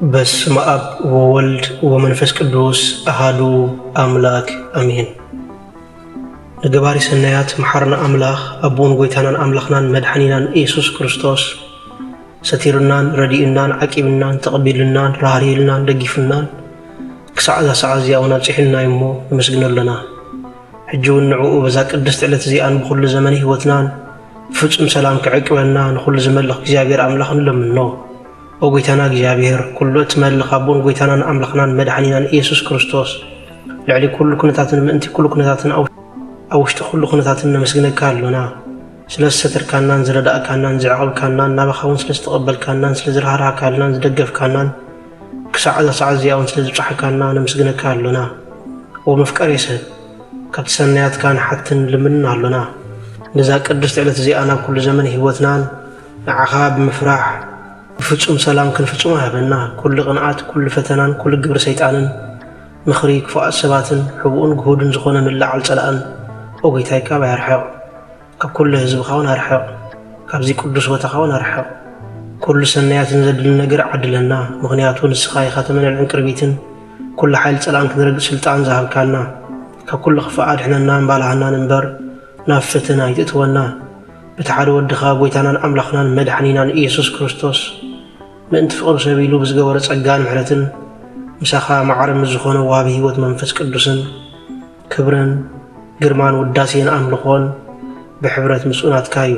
በስመ አብ ወወልድ ወመንፈስ ቅዱስ አሐዱ አምላክ አሜን። ንገባሪ ሰናያት መሐርና አምላኽ አቦን ጎይታናን አምላኽናን መድኃኒናን ኢየሱስ ክርስቶስ ሰቲርናን ረዲእናን ዓቂብናን ተቐቢልናን ራህሪልናን ደጊፍናን ክሳዕ ሰዓት እዚኣውን ኣብፅሒልና እሞ ንመስግነለና። ሕጂ እውን ንዕኡ በዛ ቅድስቲ ዕለት እዚኣን ብኩሉ ዘመን ህይወትናን ፍጹም ሰላም ክዕቅበና ንኩሉ ዝመልኽ እግዚኣብሔር ኣምላኽ ንለምኖ። ኦ ጎይታና እግዚኣብሔር ኩሉ እትመልኽ ኣቦን ጎይታናን ኣምላኽናን መድኃኒናን ኢየሱስ ክርስቶስ ልዕሊ ኩሉ ኩነታትን ምእንቲ ኩሉ ኩነታትን ኣብ ውሽጢ ኩሉ ኩነታትን ነመስግነካ ኣሎና። ስለ ዝሰተርካናን ዝረዳእካናን ዝዕቐብካናን ናባኻ እውን ስለ ዝተቐበልካናን ስለ ዝረሃርሃካልናን ዝደገፍካናን ክሳዕ ሰዓት እዚኣውን ስለ ዝብፅሐካና ነመስግነካ ኣሎና። ኦ መፍቀሪ ሰብ ካብቲ ሰናያትካ ንሓትን ልምንን ኣሎና። ነዛ ቅድስቲ ዕለት እዚኣን ኣብ ኩሉ ዘመን ህይወትናን ንዓኻ ብምፍራሕ ብፍጹም ሰላም ክንፍጹም ሃበና። ኩሉ ቅንዓት ኩሉ ፈተናን ኩሉ ግብሪ ሰይጣንን ምኽሪ ክፉኣት ሰባትን ሕቡኡን ግሁድን ዝኾነ ምላዓል ጸላእን ኦ ጎይታይ ካብ ኣርሕቕ፣ ካብ ኩሉ ህዝብኻ እውን ኣርሕቕ፣ ካብዚ ቅዱስ ቦታኻ እውን ኣርሕቕ። ኩሉ ሰናያትን ዘድሊ ነገር ዓድለና። ምኽንያቱ ንስኻ ኢኻ ተመነልዕን ቅርቢትን ኩሉ ሓይሊ ጸላእን ክንረግፅ ስልጣን ዝሃብካና። ካብ ኩሉ ክፍኣ ድሕነናን ባልሃናን እምበር ናብ ፈተና ይትእትወና። በቲ ሓደ ወድኻ ጎይታናን ኣምላኽናን መድኃኒናን ኢየሱስ ክርስቶስ ምእንቲ ፍቕሪ ሰብ ኢሉ ብዝገበረ ጸጋን ምሕረትን ምሳኻ ማዕረም ዝኾነ ዋሃቢ ህይወት መንፈስ ቅዱስን ክብርን ግርማን ውዳሴን ኣምልኾን ብሕብረት ምጽኡናትካ እዩ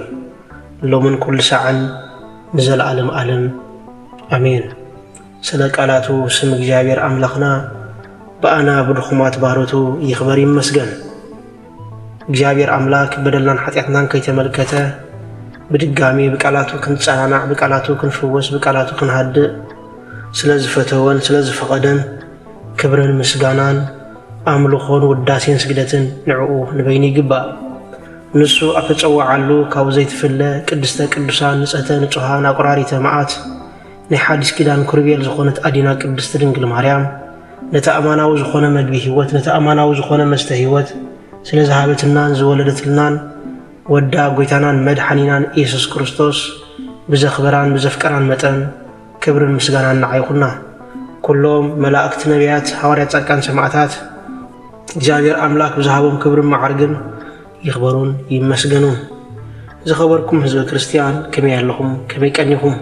ሎምን ኩሉ ሰዓን ንዘለዓለም ዓለም ኣሜን። ስለ ቃላቱ ስም እግዚኣብሔር ኣምላኽና በኣና ብድኹማት ባህረቱ ይኽበር ይመስገን። እግዚአብሔር አምላክ በደልናን ኃጢአትናን ከይተመልከተ በድጋሚ በቃላቱ ክንጻናናዕ በቃላቱ ክንፍወስ በቃላቱ ክንሃድእ ስለዝፈተወን ስለዝፈቀደን ክብርን ምስጋናን አምልኾን ውዳሴን ስግደትን ንዕኡ ንበይኒ ይግባእ። ንሱ ኣተጸዋዓሉ ካብ ዘይትፍለ ቅድስተ ቅዱሳን ንጽሕተ ንጹሃን ኣቁራሪተ መዓት ናይ ሓዲስ ኪዳን ኩርቤል ዝኾነት ኣዲና ቅድስቲ ድንግል ማርያም ነቲ ኣማናዊ ዝኾነ መግቢ ህይወት ነቲ ኣማናዊ ዝኾነ መስተ ህይወት ስለ ዝሃበትናን ዝወለደትልናን ወዳ ጎይታናን መድኃኒናን ኢየሱስ ክርስቶስ ብዘኽበራን ብዘፍቀራን መጠን ክብርን ምስጋናን ንዓይኹና። ኩሎም መላእክቲ ነቢያት ሐዋርያት ጻድቃን ሰማዕታት እግዚአብሔር አምላክ ብዝሃቦም ክብርን ማዕርግን ይኽበሩን ይመስገኑን። ዝኸበርኩም ህዝበ ክርስቲያን ከመይ ኣለኹም ከመይ ቀኒኹም?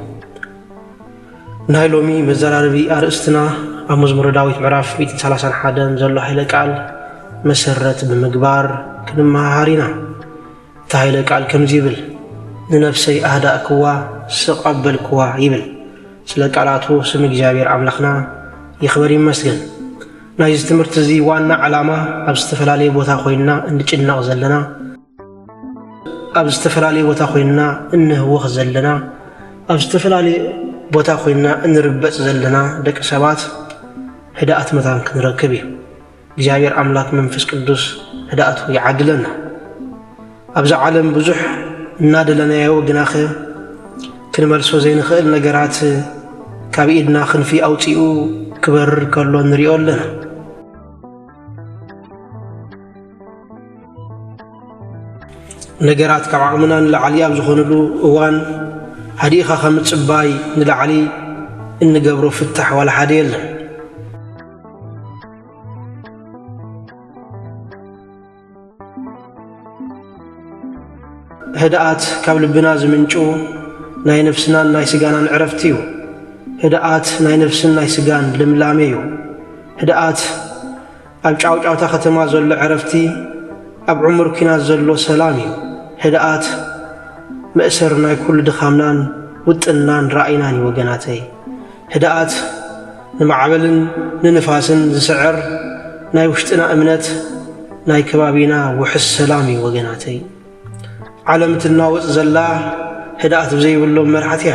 ናይ ሎሚ መዘራረቢ ኣርእስትና ኣብ መዝሙረ ዳዊት ምዕራፍ 131 ዘሎ ኃይለ ቃል መሰረት ብምግባር ክንመሃር ኢና። እቲ ኃይለ ቃል ከምዚ ይብል፣ ንነፍሰይ ኣህዳእክዋ ስቐበልክዋ ይብል። ስለ ቃላቱ ስም እግዚአብሔር ኣምላኽና ይኽበር ይመስገን። ናይዚ ትምህርቲ እዚ ዋና ዓላማ ኣብ ዝተፈላለየ ቦታ ኮይንና እንጭናቕ ዘለና ኣብ ዝተፈላለየ ቦታ ኮይንና እንህወኽ ዘለና ኣብ ዝተፈላለየ ቦታ ኮይንና እንርበጽ ዘለና ደቂ ሰባት ህዳኣት መታን ክንረክብ እዩ። እግዚአብሔር አምላክ መንፈስ ቅዱስ ህዳኣቱ ይዓድለና። ኣብዚ ዓለም ብዙሕ እናደለናዮ ግናኸ ክንመልሶ ዘይንኽእል ነገራት ካብ ኢድና ክንፊ ኣውፂኡ ክበርር ከሎ ንሪኦ ኣለና። ነገራት ካብ ዓቕምና ንላዕሊ ኣብ ዝኾነሉ እዋን ሃዲእኻ ከም ጽባይ ንላዕሊ እንገብሮ ፍታሕ ዋላ ሓደ የለን። ህዳኣት ካብ ልብና ዝምንጩ ናይ ነፍስናን ናይ ስጋናን ዕረፍቲ እዩ። ህዳኣት ናይ ነፍስን ናይ ስጋን ልምላሜ እዩ። ህዳኣት ኣብ ጫውጫውታ ከተማ ዘሎ ዕረፍቲ ኣብ ዕሙር ኩናት ዘሎ ሰላም እዩ። ህዳኣት መእሰር ናይ ኩሉ ድኻምናን ውጥናን ራእይናን እዩ ወገናተይ። ህዳኣት ንማዕበልን ንንፋስን ዝስዕር ናይ ውሽጥና እምነት ናይ ከባቢና ውሕስ ሰላም እዩ ወገናተይ። ዓለም እትናወፅ ዘላ ህዳኣት ብዘይብሎም መርሓት እያ።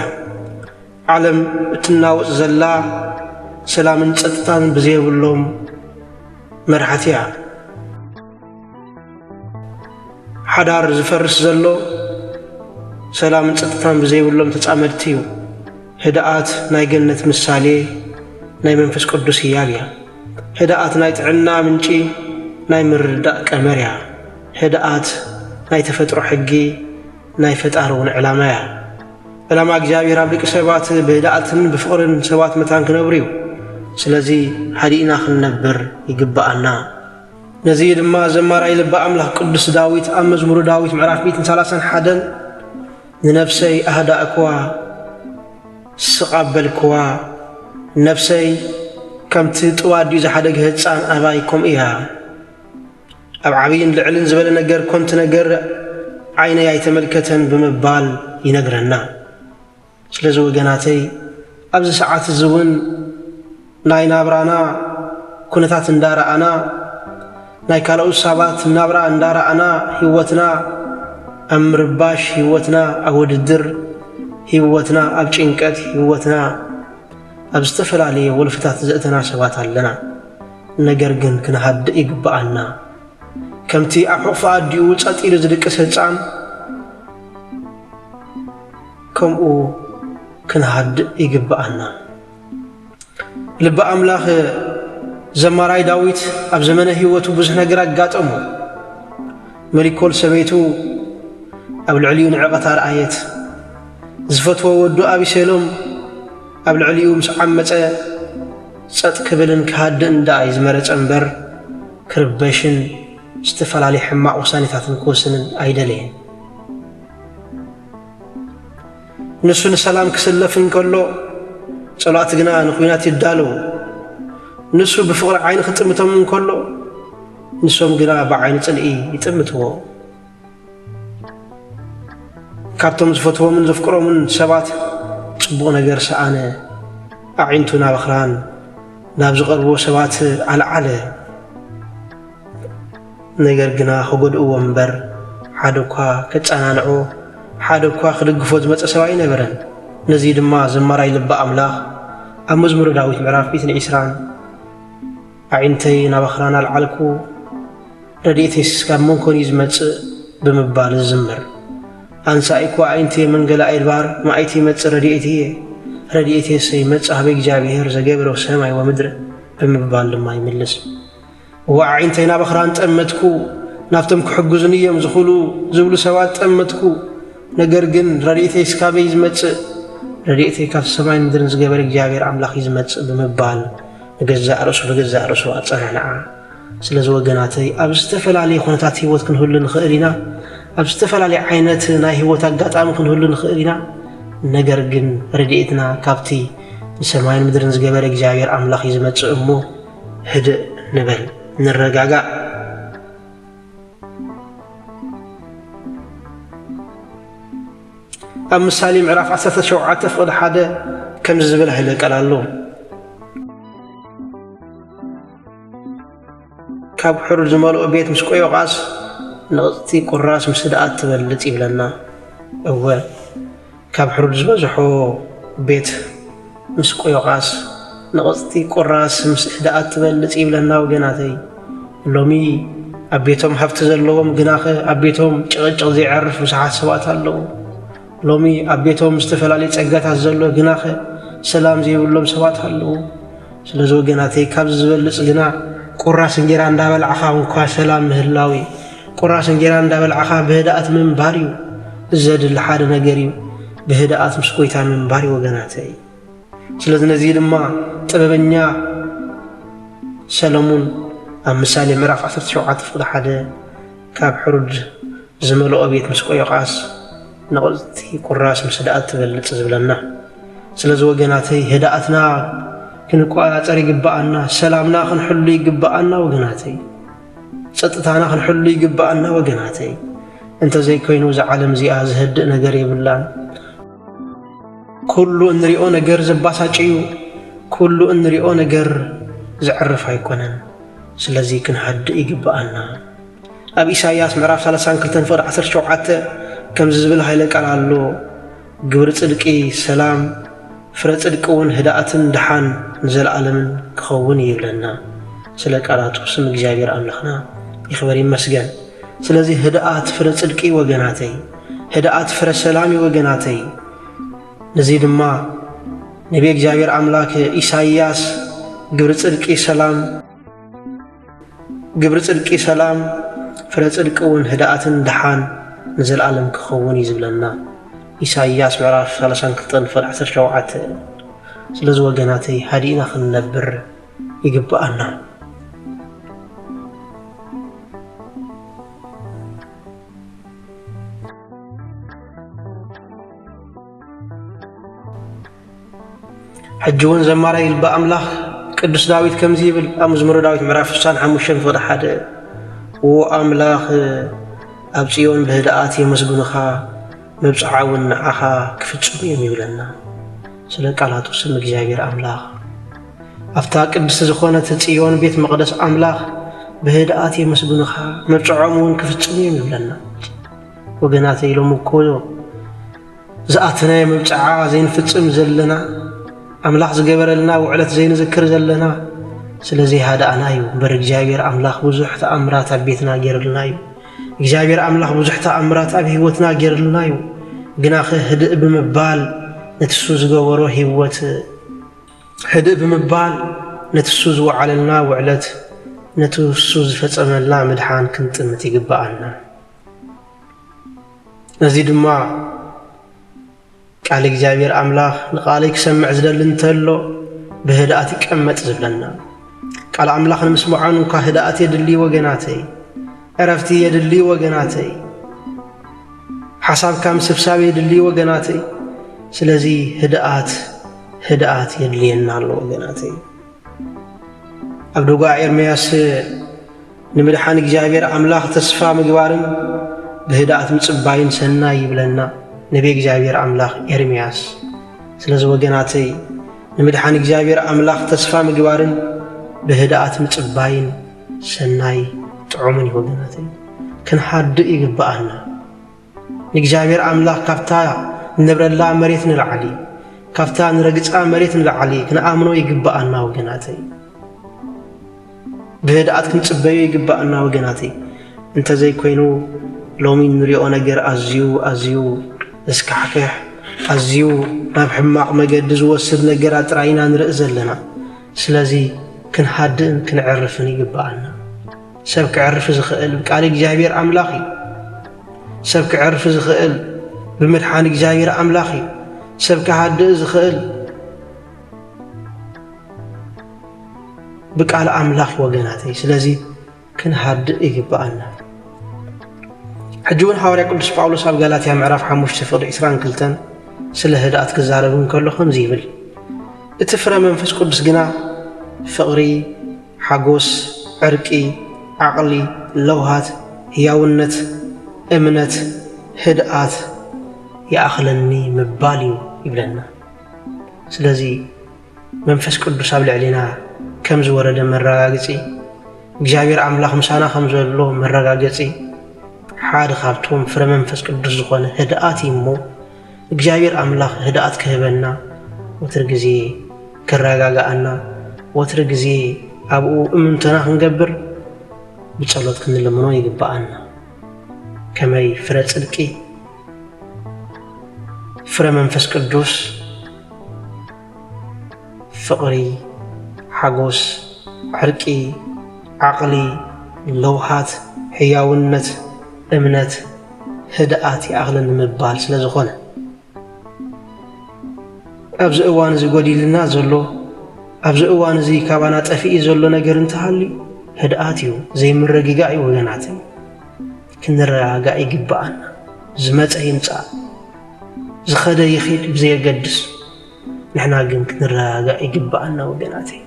ዓለም እትናወፅ ዘላ ሰላምን ጸጥታን ብዘይብሎም መርሓት እያ። ሓዳር ዝፈርስ ዘሎ ሰላምን ጸጥታን ብዘይብሎም ተጻመድቲ እዩ። ህዳኣት ናይ ገነት ምሳሌ ናይ መንፈስ ቅዱስ ህያብ እያ። ህዳኣት ናይ ጥዕና ምንጪ ናይ ምርዳእ ቀመር እያ። ህዳኣት ናይ ተፈጥሮ ሕጊ ናይ ፈጣሪ እውን ዕላማ እያ። ዕላማ እግዚአብሔር ኣብ ደቂ ሰባት ብህድኣትን ብፍቕርን ሰባት መታን ክነብሩ እዩ። ስለዚ ሃዲእና ክንነብር ይግባአና። ነዚ ድማ ዘማራይ ልበ ኣምላኽ ቅዱስ ዳዊት ኣብ መዝሙሩ ዳዊት ምዕራፍ 131 ንነፍሰይ ኣህዳእክዋ ስቓበልክዋ ነፍሰይ ከምቲ ጥዋድዩ ዝሓደገ ህፃን ኣባይ ከምኡ እያ። ኣብ ዓብይን ልዕልን ዝበለ ነገር ኮንቲ ነገር ዓይነይ ኣይተመልከተን ብምባል ይነግረና። ስለዚ ወገናተይ ኣብዚ ሰዓት እዚ እውን ናይ ናብራና ኩነታት እንዳረኣና ናይ ካልኦት ሰባት ናብራ እንዳረኣና ህይወትና ኣብ ምርባሽ ህይወትና ኣብ ውድድር ህይወትና ኣብ ጭንቀት ህይወትና ኣብ ዝተፈላለየ ወልፍታት ዘእተና ሰባት ኣለና። ነገር ግን ክንሃድእ ይግባአና። ከምቲ ኣብ ሕቑፉ ኣዲኡ ጸጥ ኢሉ ዝድቅስ ህፃን ከምኡ ክንሃድእ ይግባአና። ልበ ኣምላኽ ዘማራይ ዳዊት ኣብ ዘመነ ህይወቱ ብዙሕ ነገር ኣጋጠሙ። መሊኮል ሰበይቱ ኣብ ልዕሊኡ ንዕቐት ኣርኣየት። ዝፈትዎ ወዱ ኣቢሴሎም ኣብ ልዕሊኡ ምስ ዓመፀ ጸጥ ክብልን ክሃድእን ዳኣ ዝመረፀ እምበር ክርበሽን ዝተፈላለዩ ሕማቕ ውሳኔታትን ክወስንን ኣይደለየን። ንሱ ንሰላም ክስለፍ እንከሎ ጸላእቲ ግና ንኹናት ይዳለዉ። ንሱ ብፍቕሪ ዓይኒ ክጥምቶም እንከሎ ንሶም ግና ብዓይኒ ጽልኢ ይጥምትዎ። ካብቶም ዝፈትዎምን ዘፍቅሮምን ሰባት ጽቡቕ ነገር ሰኣነ ኣዒንቱ ናብ ኣኽራን ናብ ዝቐርቦ ሰባት ዓለዓለ። ነገር ግና ክጎድእዎ እምበር ሓደ እኳ ከጸናንዖ ሓደ እኳ ክድግፎ ዝመፀ ሰብ ኣይነበረን። ነዚ ድማ ዘማራይ ልበ ኣምላኽ ኣብ መዝሙረ ዳዊት ምዕራፍ 120 ኣዒንተይ ናብ ኣኽራን ኣልዓልኩ ረድኤተይስ ካብ መንኮን እዩ ዝመጽእ ብምባል ዝዝምር። ኣንሳኢኳ ኣዒንተይ መንገላ ኣድባር ማእይቲ ይመጽእ ረድኤትየ ረድኤተይስ ይመጽእ ሃበ እግዚኣብሔር ዘገብረ ሰማይ ወምድሪ ብምባል ድማ ይምልስ። እዋ ኣዒንተይ ናብ ኣኽራን ጠመትኩ ናብቶም ክሕግዙን እዮም ዝኽእሉ ዝብሉ ሰባት ጠመትኩ። ነገር ግን ረድኤተይስ ካበይ ዝመጽእ ረድኤተይ ካብ ሰማይን ምድርን ዝገበረ እግዚኣብሔር ኣምላኽ እዩ ዝመጽእ ብምባል ንገዛእ ርእሱ ኣጸናንዓ። ስለዚ ወገናተይ ኣብ ዝተፈላለየ ኩነታት ህይወት ክንህሉ ንኽእል ኢና። ኣብ ዝተፈላለየ ዓይነት ናይ ህይወት ኣጋጣሚ ክንህሉ ንኽእል ኢና። ነገር ግን ረድኤትና ካብቲ ንሰማይን ምድርን ዝገበረ እግዚኣብሔር ኣምላኽ እዩ ዝመጽእ እሞ ህድእ ንበል ንረጋጋእ። ኣብ ምሳሌ ምዕራፍ 17 ፍቕዲ 1 ከምዚ ዝብል ይለቀል ኣሎ። ካብ ሕሩድ ዝመልኦ ቤት ምስ ቆዮቓስ ንቕፅቲ ቁራስ ምስ ህድኣት ትበልጽ ይብለና። እወ ካብ ሕሩድ ዝበዝሖ ቤት ምስ ቆዮቓስ ንቕፅቲ ቁራስ ምስ ህድኣት ትበልጽ ይብለና። ወገናተይ ሎሚ ኣብ ቤቶም ሃብቲ ዘለዎም ግናኸ ኣብ ቤቶም ጭቕጭቕ ዘይዕርፍ ብዙሓት ሰባት ኣለዉ። ሎሚ ኣብ ቤቶም ዝተፈላለዩ ጸጋታት ዘሎ ግናኸ ሰላም ዘይብሎም ሰባት ኣለዉ። ስለዚ ወገናተይ ካብዚ ዝበልጽ ግና ቁራስ እንጀራ እንዳበልዓኻ እንኳ ሰላም ምህላዊ ቁራስ እንጀራ እንዳበልዓኻ ብህድኣት ምንባር እዩ። ዘድሊ ሓደ ነገር እዩ ብህድኣት ምስ ጎይታ ምንባር ወገናተይ። ስለዚ ነዚ ድማ ጥበበኛ ሰሎሞን ኣብ ምሳሌ ምዕራፍ 17 ፍቕዲ 1 ካብ ሕሩድ ዝመልኦ ቤት ምስ ቆዮቓስ ንቕፅቲ ቁራስ ምስ ህድኣት ትበልጽ ዝብለና። ስለዚ ወገናተይ ህድኣትና ክንቆፃፀር ይግባአና። ሰላምና ክንሕሉ ይግባአና ወገናተይ። ጸጥታና ክንሕሉ ይግባአና ወገናተይ። እንተዘይኮይኑ እዚ ዓለም እዚኣ ዝህድእ ነገር የብላን። ኩሉ እንሪኦ ነገር ዘባሳጭ እዩ። ኩሉ እንሪኦ ነገር ዝዕርፍ ኣይኮነን። ስለዚ ክንሃድእ ይግባአና። ኣብ ኢሳይያስ ምዕራፍ 32 ፍቕዲ 17 ከምዚ ዝብል ይለቀል ኣሎ። ግብሪ ጽድቂ ሰላም ፍረ ጽድቂ እውን ህድኣትን ድሓን ንዘለዓለምን ክኸውን ይብለና። ስለ ቃላቱ ስም እግዚኣብሔር ኣምላኽና ይኽበር ይመስገን። ስለዚ ህድኣት ፍረ ጽድቂ ወገናተይ፣ ህድኣት ፍረ ሰላም ወገናተይ። ነዚ ድማ ነቢ እግዚኣብሔር ኣምላክ ኢሳይያስ ግብሪ ጽድቂ ሰላም ፍረ ጽድቂ እውን ህድኣትን ድሓን ንዘለዓለም ክኸውን እዩ ዝብለና። ኢሳይያስ ምዕራፍ 32 ፍቅዲ 17 ስለዚ ወገናተይ ሃዲእና ክንነብር ይግባአና። ሕጂ እውን ዘማራይ ልበ ኣምላኽ ቅዱስ ዳዊት ከምዚ ይብል ኣብ መዝሙረ ዳዊት ምዕራፍ 65 ፍቅዲ 1 ወኣምላኽ ኣብ ጽዮን ብህድኣት የመስግኑኻ መብጽዓ እውን ንዓኻ ክፍጽሙ እዮም ይብለና። ስለ ቃላቱ ስም እግዚአብሔር ኣምላኽ ኣፍታ ቅድስቲ ዝኾነት ጽዮን ቤት መቕደስ ኣምላኽ ብህድኣት የመስግኑኻ መብጽዖም እውን ክፍጽሙ እዮም ይብለና። ወገናተይ ኢሎም እኮ ዝኣተናየ መብጽዓ ዘይንፍጽም ዘለና ኣምላኽ ዝገበረልና ውዕለት ዘይንዝክር ዘለና ስለዚ ሃዳእና እዩ እምበር እግዚአብሔር ኣምላኽ ብዙሕ ተኣምራት ኣብ ቤትና ገይሩልና እዩ። እግዚአብሔር ኣምላኽ ብዙሕ ተኣምራት ኣብ ህይወትና ገይሩልና እዩ። ግና ህድእ ብምባል ነትሱ ዝገበሮ ህይወት ህድእ ብምባል ነትሱ ዝወዓለልና ውዕለት ነትሱ ዝፈጸመልና ምድሓን ክንጥምት ይግባአና። ነዚ ድማ ቃል እግዚአብሔር ኣምላኽ ንቃለይ ክሰምዕ ዝደሊ እንተሎ ብህድኣት ይቀመጥ ዝብለና። ቃል ኣምላኽ ንምስማዖን እንኳ ህድኣት የድሊ ወገናተይ፣ ዕረፍቲ የድሊ ወገናተይ፣ ሓሳብካ ምስብሳብ የድሊ ወገናተይ። ስለዚ ህድኣት የድልየና ኣሎ ወገናተይ። ኣብ ደጓ ኤርምያስ ንምድሓን እግዚአብሔር ኣምላኽ ተስፋ ምግባርን ብህድኣት ምጽባይን ሰናይ ይብለና ነቢ እግዚአብሔር ኣምላኽ ኤርምያስ። ስለዚ ወገናተይ ንምድሓን እግዚአብሔር ኣምላኽ ተስፋ ምግባርን ብህድኣት ምጽባይን ሰናይ ጥዑምን ወገናተይ ክንሓድእ ይግባአና። ንእግዚአብሔር ኣምላኽ ካብታ ንነብረላ መሬት ንላዕሊ ካብታ ንረግፃ መሬት ንላዕሊ ክንኣምኖ ይግባአና ወገናተይ። ብህድኣት ክንጽበዮ ይግባአና ወገናተይ። እንተዘይኮይኑ ሎሚ ንሪኦ ነገር ኣዝዩ እስካሕክሕ ኣዝዩ ናብ ሕማቕ መገዲ ዝወስድ ነገራት ጥራይና ንርኢ ዘለና። ስለዚ ክንሓድእን ክንዕርፍን ይግባአና። ሰብ ክዕርፍ ዝኽእል ብቃል እግዚአብሔር ኣምላኽ እዩ። ሰብ ክዕርፍ ዝኽእል ብምድሓን እግዚአብሔር ኣምላኽ እዩ። ሰብ ክሓድእ ዝኽእል ብቃል ኣምላኽ ወገናተይ። ስለዚ ክንሓድእ ይግባአና። ሕጂ እውን ሐዋርያ ቅዱስ ጳውሎስ ኣብ ጋላትያ ምዕራፍ 5 ፍቅዲ 22 ስለ ህድኣት ክዛረብ እንከሎ ከምዚ ይብል፣ እቲ ፍረ መንፈስ ቅዱስ ግና ፍቕሪ፣ ሓጎስ፣ ዕርቂ፣ ዓቕሊ፣ ለውሃት፣ ህያውነት፣ እምነት፣ ህድኣት ይኣኽለኒ ምባል እዩ ይብለና። ስለዚ መንፈስ ቅዱስ ኣብ ልዕሊና ከም ዝወረደ መረጋገፂ እግዚአብሔር ኣምላኽ ምሳና ከም ዘሎ መረጋገፂ ሓደ ካብቶም ፍረ መንፈስ ቅዱስ ዝኾነ ህድኣት እሞ እግዚአብሔር ኣምላኽ ህድኣት ክህበና ወትር ግዜ ክረጋጋአና ወትር ግዜ ኣብኡ እምንተና ክንገብር ብጸሎት ክንልምኖ ይግባአና። ከመይ ፍረ ጽድቂ ፍረ መንፈስ ቅዱስ ፍቕሪ፣ ሓጎስ፣ ዕርቂ፣ ዓቕሊ፣ ለውሃት፣ ሕያውነት፣ እምነት፣ ህድኣት ይኣኽለኒ ምባል ስለ ዝኾነ ኣብዚ እዋን እዚ ጎዲልና ዘሎ ኣብዚ እዋን እዚ ካባና ጠፊኢ ዘሎ ነገር እንተሃልዩ ህድኣት እዩ፣ ዘይምረግጋእ እዩ ወገናተይ። ክንረጋጋእ ይግባአና። ዝመፀ ይምፃእ፣ ዝኸደ ይኺድ ብዘየገድስ ንሕና ግን ክንረጋጋእ ይግባአና ወገናተይ።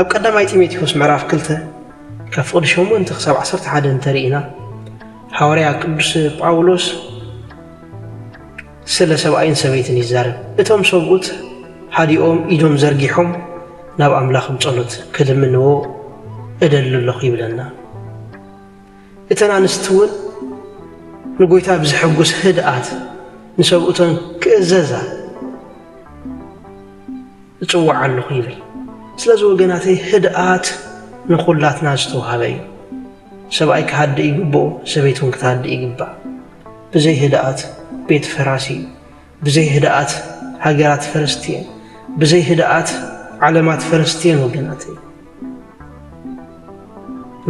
ኣብ ቀዳማይ ጢሞቴዎስ ምዕራፍ 2 ካብ ፍቅዲ 8 ክሳብ 11 እንተሪእና ሐዋርያ ቅዱስ ጳውሎስ ስለ ሰብኣይን ሰበይትን ይዛረብ። እቶም ሰብኡት ሓዲኦም ኢዶም ዘርጊሖም ናብ ኣምላኽ ብጸሎት ክልምንዎ እደሊ ኣለኹ ይብለና። እተን ኣንስቲ እውን ንጎይታ ብዝሕጉስ ህድኣት ንሰብኡተን ክእዘዛ እጽዋዕ ኣለኹ ይብል። ስለዚ ወገናተይ ህድኣት ንኹላትና ዝተውሃበ እዩ። ሰብኣይ ክሃድእ ይግብኦ፣ ሰበይት እውን ክትሃድእ ይግባእ። ብዘይ ህድኣት ቤት ፈራሲ እዩ። ብዘይ ህድኣት ሃገራት ፈረስቲ እየን። ብዘይ ህድኣት ዓለማት ፈረስቲ እየን ወገናተይ።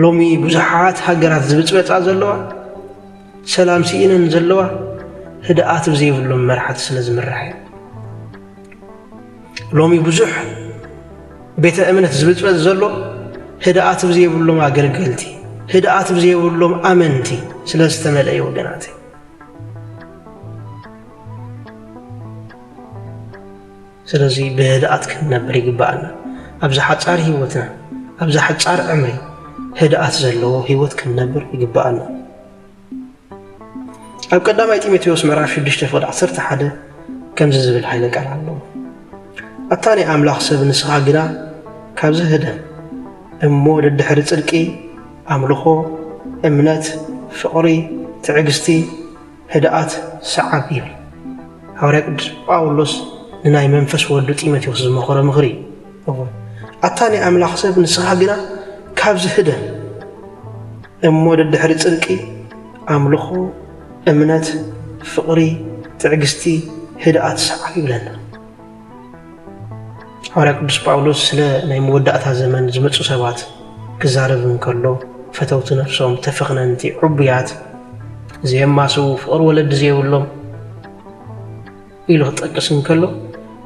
ሎሚ ብዙሓት ሃገራት ዝብፅበፃ ዘለዋ سلام سيئنا نزلوا هدأت بزي بلوم مرحة سلز مرحة لومي بزح بيت أمنة زبط زلوا هدأت بزي بلوم أقرقلتي هدأت بزي بلوم أمنتي سلز تمل أي وقناتي سلزي بهدأت كنا بريق بقنا أبزا حتى هيوتنا أبزا حتى عمري هدأت زلوا هيوت كنا بريق بقنا أو قدام تيموثاوس مراف 6:11 كم زبل حيلك على الله الثاني أملاخ سب نسخة قنا كابز هدى أمو للدحر تلقي أملخو أمنات فقري تعقستي هدأت سعابيل هوريك باولوس ناي منفس ولد تيموثاوس زمخره مغري الثاني أملاخ سب نسخة قنا كابز هدى أمو للدحر تلقي أملخو أمنات فقري تعقستي هدأت سعابي بلنا هوريك قدس باولوس سلا ناي مودعتها زمن زمتصو سبات كزاربن كله فتوت نفسهم تفخنا انتي عبيات زي ما سو فقر ولد زي ولهم إلو تقسم كله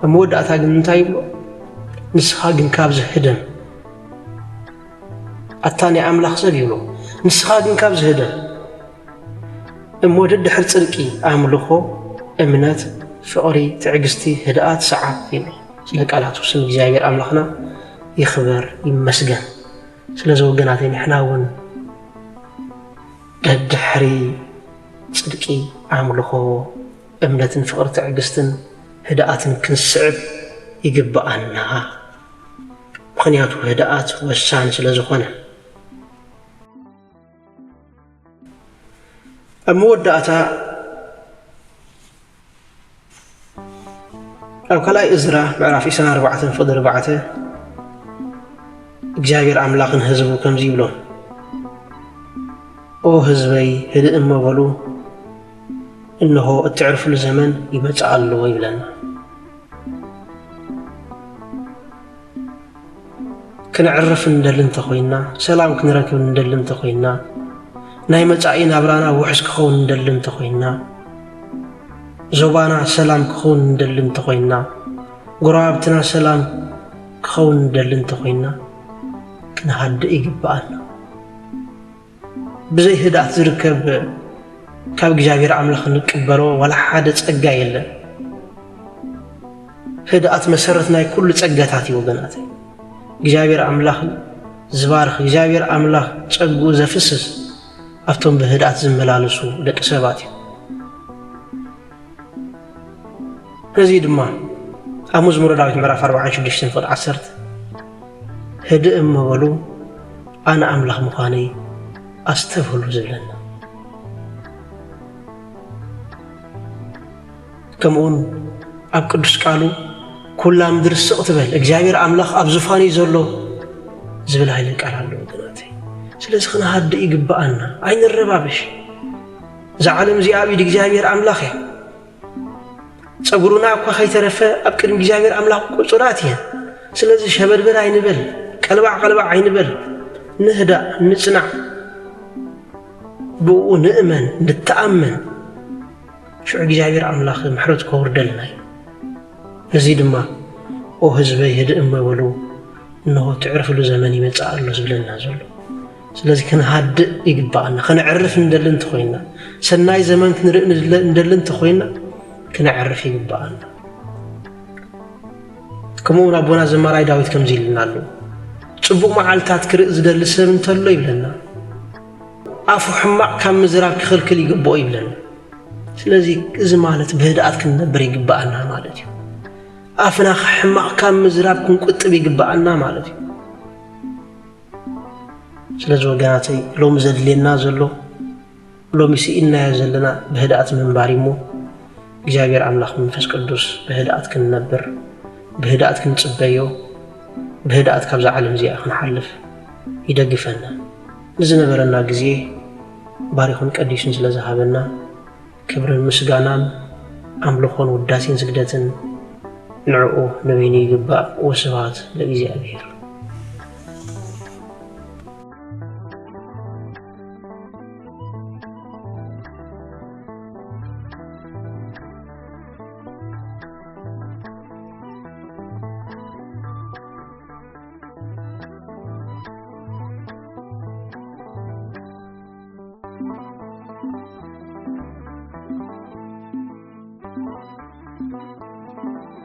مودعتها قن انتاي بلو نسخا قن كابز هدن الثاني أملاخ سبيلو نسخا قن كابز هدن مودد حرص الكي أملخو أمنات فقري تعقستي هدأت ساعة فيني سلك على توسم جزائر أملاخنا يخبر يمسجن سلزو جناتين حناون الدحري صدقي أملخو أمنات فقر تعقستن هدأت كنسعب يقبأنا بخنياتو هدأت والسان سلزوخنا أمودعتا أو كلا إزرا معرف إسان 4 فضل 4 እግዚአብሔር አምላክን ህዝቡ ከምዚ ብሎ ኦ ህዝበይ ህድእ እመበሉ እነሆ እትዕርፍሉ ዘመን ይመጻሉ ይብለና ክንዕርፍ እንደልን ተኾይና ሰላም ክንረክብ እንደልን ተኾይና ናይ መጻኢ ናብራና ውሕስ ክኸውን እንደልን ተኾይና ዞባና ሰላም ክኸውን እንደልን ተኾይና ጎረባብትና ሰላም ክኸውን እንደልን ተኾይና كنهد يقبأنا بزي هدأت زركب كاب جابير عملخ نقبلو ولا حادث أجا يلا هدأت مسرتنا كل تسقطاتي وبناتي جابير عملخ زبارخ جابير عملخ تسقو زفسس أفتون بهدأت زملالسو لك سباتي نزيد ما أموز مرداوي مرة 4:10 هدئ مولو أنا أملخ مخاني أستفهل زبلنا كمون أب قدس قالو كل مدر السقطبل إجابير أملخ أب زفاني زلو زبل هاي لك على اللودناتي سلسل خنا هدئ يقبأنا عين الربابش زعلم زي أبي إجابير أملخ صبرونا أبقى خي ترفع أبكر إجابير أملخ قصراتي سلسل شبر بل عين بل قلبع عين بل نهدأ نصنع بو نأمن نتأمن شو جابر أملاخ محروت كوردلنا نزيد ما أو هزبي هدئ ما ولو إنه تعرف له زماني متسأل له زبلنا زلو سلازي كان هاد يقبعنا خنا عرف ندلن تخوينا سناي زمان كنرق ندلن تخوينا كنا عرف يقبعنا كمون أبونا زمراي داويت كم زيلنا له صبو معالتات كرئ زدل سب انتلو يبلنا عفو حماق كم مزراب كخلكل يقبو يبلنا سلازي إذا مالت بهدأت كنبر يقبعنا مالتي عفنا حماق كم مزراب كن كتب يقبعنا مالتي سلازي وقاناتي لو مزد لنا زلو لو مسيئنا يزلنا بهدأت من باريمو جابير أملاخ من فسق الدوس بهدأت كنبر بهدأت كنصبيو بهدأت كابز عالم زي أخنا حلف يدقفنا نزنا برنا قزيه باريخون قديسن سلا ذهبنا كبر المسقانام أملخون وداسين سقدتن نعقو نبيني قباء وسبات لقزي أبير Thank you.